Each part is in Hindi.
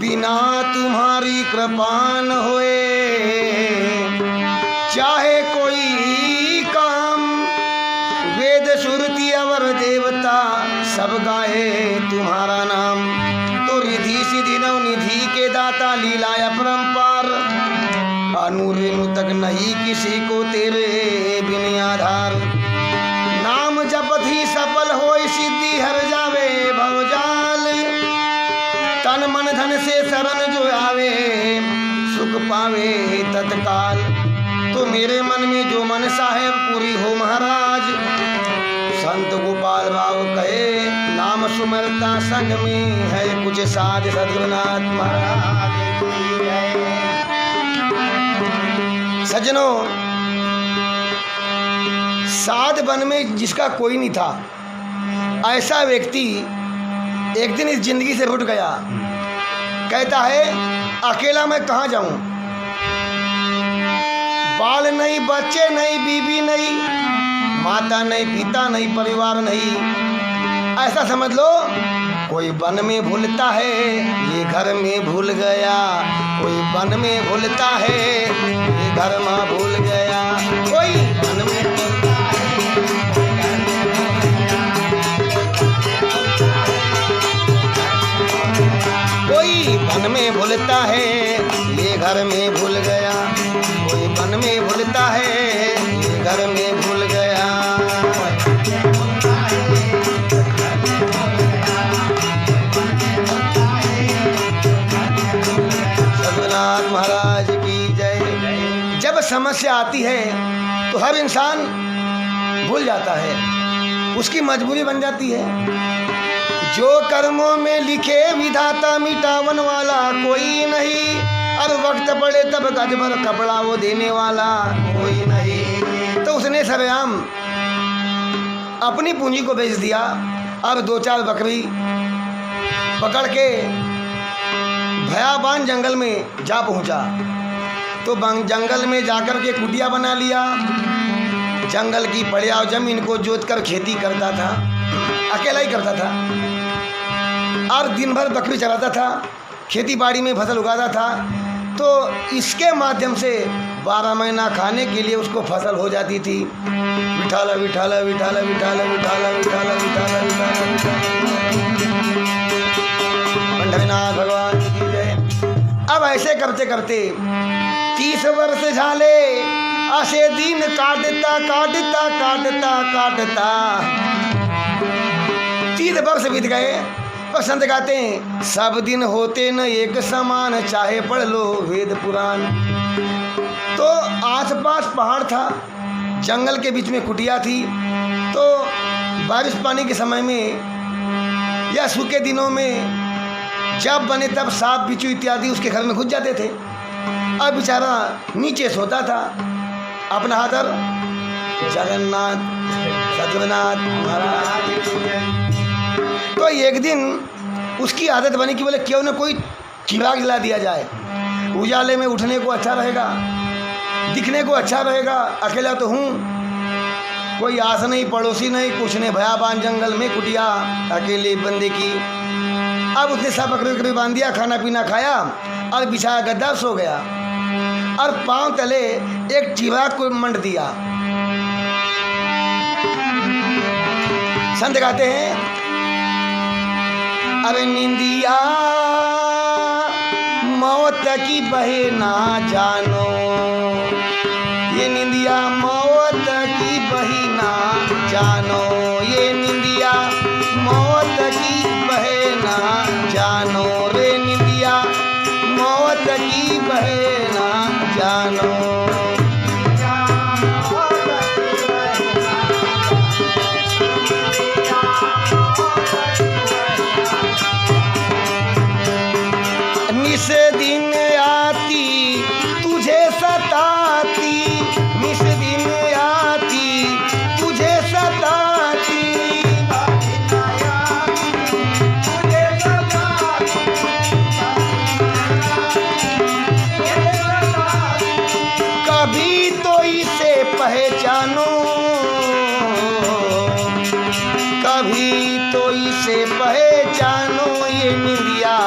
बिना तुम्हारी कृपा न होए चाहे कोई काम। वेद श्रुति अवर देवता सब गाए तुम्हारा नाम। तो रिधि सिद्धि नवनिधि के दाता लीला अपरंपार। अनु रेणु तक नहीं किसी को तेरे बिन आधार। नाम जपत ही सफल होय सिद्धि हर जावे भवजाल। तन मन धन से शरण जो आवे सुख पावे तत्काल। तो मेरे मन में जो मनसा है पूरी हो महाराज। संत गोपाल भाव कहे नाम सुमरता संग में है कुछ साध सद्गुरुनाथ महाराज की जय। सज्जनों, साध वन में जिसका कोई नहीं था ऐसा व्यक्ति एक दिन इस जिंदगी से रुठ गया। कहता है अकेला मैं कहाँ जाऊं, बाल नहीं, बच्चे नहीं, बीवी नहीं, माता नहीं, पिता नहीं, परिवार नहीं। ऐसा समझ लो कोई वन में भूलता है ये घर में भूल गया। कोई वन में भूलता है ये घर में भूल गया। कोई वन में भूलता है कोई वन में भूलता है ये घर में भूल गया। कोई वन में भूलता है ये घर में भूल गया। सद्गुरुनाथ महाराज की जय। जब समस्या आती है तो हर इंसान भूल जाता है, उसकी मजबूरी बन जाती है। जो कर्मों में लिखे विधाता मिटावन वाला कोई नहीं। और वक्त पड़े तब गज भर कपड़ा वो देने वाला कोई नहीं। तो उसने सरेआम अपनी पूंजी को बेच दिया। अब 2-4 बकरी पकड़ के भयाबान जंगल में जा पहुंचा। तो जंगल में जाकर के कुटिया बना लिया। जंगल की पड़िया जमीन को जोतकर खेती करता था, अकेला ही करता था। और दिन भर बकरी चराता था, खेती बाड़ी में फसल उगाता था। तो इसके माध्यम से 12 महीना खाने के लिए उसको फसल हो जाती थी। विठाला विठाला विठाला विठाला विठाला विठाला विठाला विठाला पंढरीनाथ भगवान की जय। अब ऐसे करते करते 30 वर्ष झाले। ऐसे दिन काटता काटता काटता काटता 30 वर्ष बीत गए। और संत गाते हैं सब दिन होते न एक समान चाहे पढ़ लो वेद पुराण। तो आसपास पहाड़ था, जंगल के बीच में कुटिया थी। तो बारिश पानी के समय में या सूखे दिनों में जब बने तब सांप बिच्छू इत्यादि उसके घर में घुस जाते थे। अब बेचारा नीचे सोता था अपना हाथर। जगन्नाथ सद्गुरुनाथ महाराज। तो एक दिन उसकी आदत बनी कि बोले क्यों न कोई चिराग जला दिया जाए। उजाले में उठने को अच्छा रहेगा, दिखने को अच्छा रहेगा। अकेला तो हूँ, कोई आस नहीं, पड़ोसी नहीं, कुछ नहीं। भयाबान जंगल में कुटिया अकेले बंदे की। अब उसने सब बकरी बांध दिया, खाना पीना खाया और बिछाया गद्दा, सो गया। और पांव तले एक चिराग को मंड दिया। संत गाते हैं अरे निंदिया मौत की बहे ना जानो। ये निंदिया मौत की बही ना जानो। ये निंदिया मौत की बहे ना जानो। रे निंदिया मौत की बहे ना जानो। निस दिन आती तुझे सताती, निस दिन आती तुझे सताती। कभी तो इसे पहचानो, कभी तो इसे पहचानो। ये निंदिया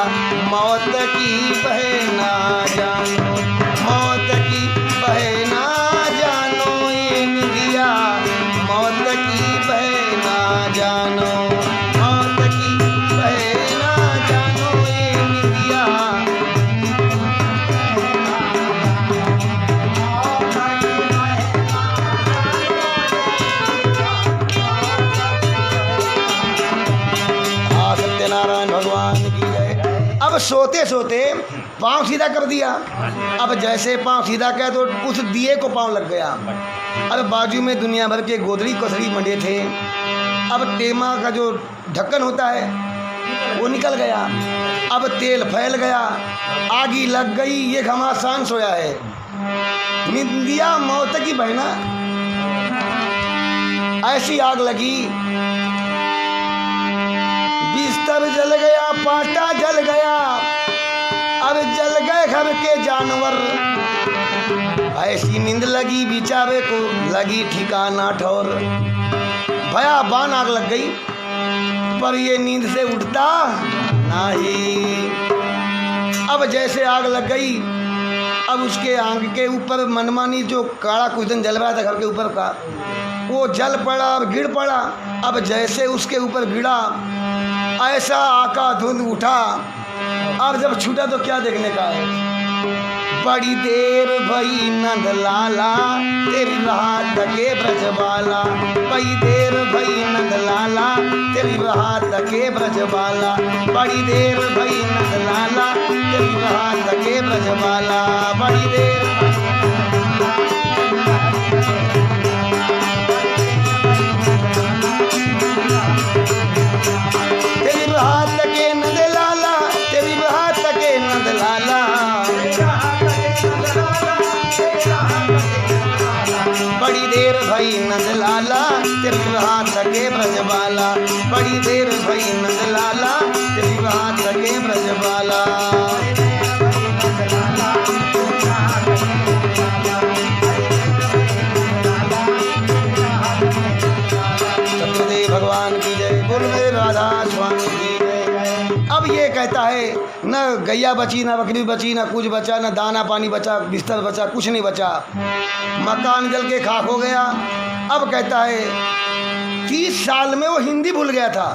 मौत की बहना जानो, मौत की बहना जानो ये निंदिया, मौत की बहना जानो, मौत की बहना जानो ये निंदिया। सत्यनारायण भगवान की जय। अब सोते सोते पांव सीधा कर दिया। अब जैसे पांव सीधा किया तो उस दिए को पांव लग गया। अब बाजू में दुनिया भर के गोदड़ी कोसड़ी मंडे थे। अब टेमा का जो ढक्कन होता है वो निकल गया। अब तेल फैल गया, आगी लग गई, ये घमासान सोया है। निंदिया मौत की बहना, ऐसी आग लगी, बिस्तर जल गया, पाटा जल गया। अब जल गए घर के जानवर। ऐसी नींद लगी बेचारे को, लगी ठिकाना ठौर। भयाबान आग लग गई, पर ये नींद से उठता नहीं। अब जैसे आग लग गई, अब उसके आंख के ऊपर मनमानी जो काला कुछ दिन जल रहा था घर के ऊपर का, वो जल पड़ा और गिर पड़ा। अब जैसे उसके ऊपर गिरा, ऐसा आका धुंध उठा। अब जब छूटा तो क्या देखने का है। बड़ी देर भई नंद लाला, तेरी रात के ब्रजबाला। बड़ी देर भई नंद लाला, तेरी रात के ब्रजबाला। बड़ी देर भई नंद लाला, तेरी रात के ब्रजबाला। बड़ी देर तेरी रात के नंद लाला, तेरी रात के नंद लाला। बड़ी देर भई नंद लाला, तेरी रात के ब्रजबाला। बड़ी देर भई नंद लाला, तेरी रात के ब्रजबाला। सत्यदेव भगवान की जय, बोल मेरे राधा स्वामी की जय। अब ये कहता है न गैया बची, न बकरी बची, न कुछ बचा, न दाना पानी बचा, बिस्तर बचा, कुछ नहीं बचा। मकान जल के खाक हो गया। अब कहता है 30 साल में वो हिंदी भूल गया था,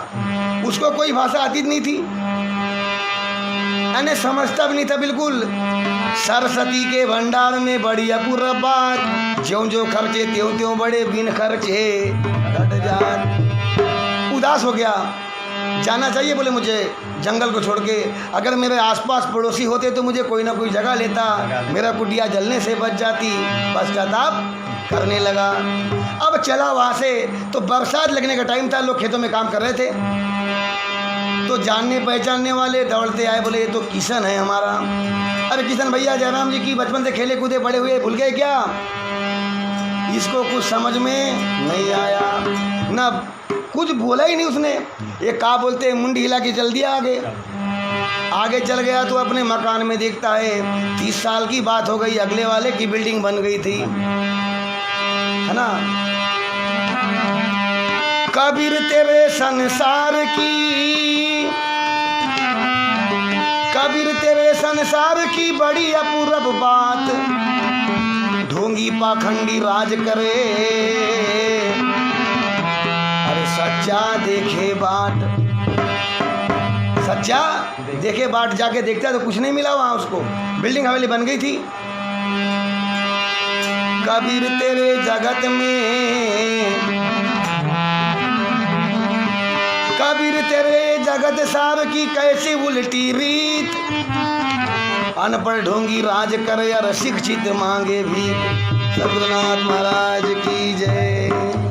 उसको कोई भाषा आती नहीं थी, यानी समझता भी नहीं था बिल्कुल। सरस्वती के भंडार में बड़ी अपूर्व बात, ज्यों ज्यों खर्चे त्यों त्यों बड़े, बिन खर्चे घट जात। उदास हो गया, जाना चाहिए बोले मुझे जंगल को छोड़ के। अगर मेरे आसपास पड़ोसी होते तो मुझे कोई ना कोई जगह लेता, मेरा कुटिया जलने से बच जाती। पश्चाताप करने लगा। अब चला वहाँ से, तो बरसात लगने का टाइम था, लोग खेतों में काम कर रहे थे। तो जानने पहचानने वाले दौड़ते आए, बोले ये तो किशन है हमारा। अरे किशन भैया, जयराम जी की बचपन से खेले कूदे बड़े हुए, भूल गए क्या? इसको कुछ समझ में नहीं आया, ना कुछ बोला ही नहीं उसने। ये का बोलते, मुंडी हिला के चल दिया आगे। आगे चल गया तो अपने मकान में देखता है 30 साल की बात हो गई, अगले वाले की बिल्डिंग बन गई थी, है ना। कबीर तेरे संसार की, कबीर तेरे संसार की बड़ी अपूर्व बात, ढोंगी पाखंडी राज करे, अरे सच्चा देखे बाट, सच्चा देखे बाट जाके देखता तो कुछ नहीं मिला वहां उसको, बिल्डिंग हवेली बन गई थी। कबीर तेरे जगत में, कबीर तेरे जगत सार की कैसी उल्टी रीत, अनपढ़ ढोंगी राज करे और शिक्षित मांगे भी। सद्गुरुनाथ महाराज की जय।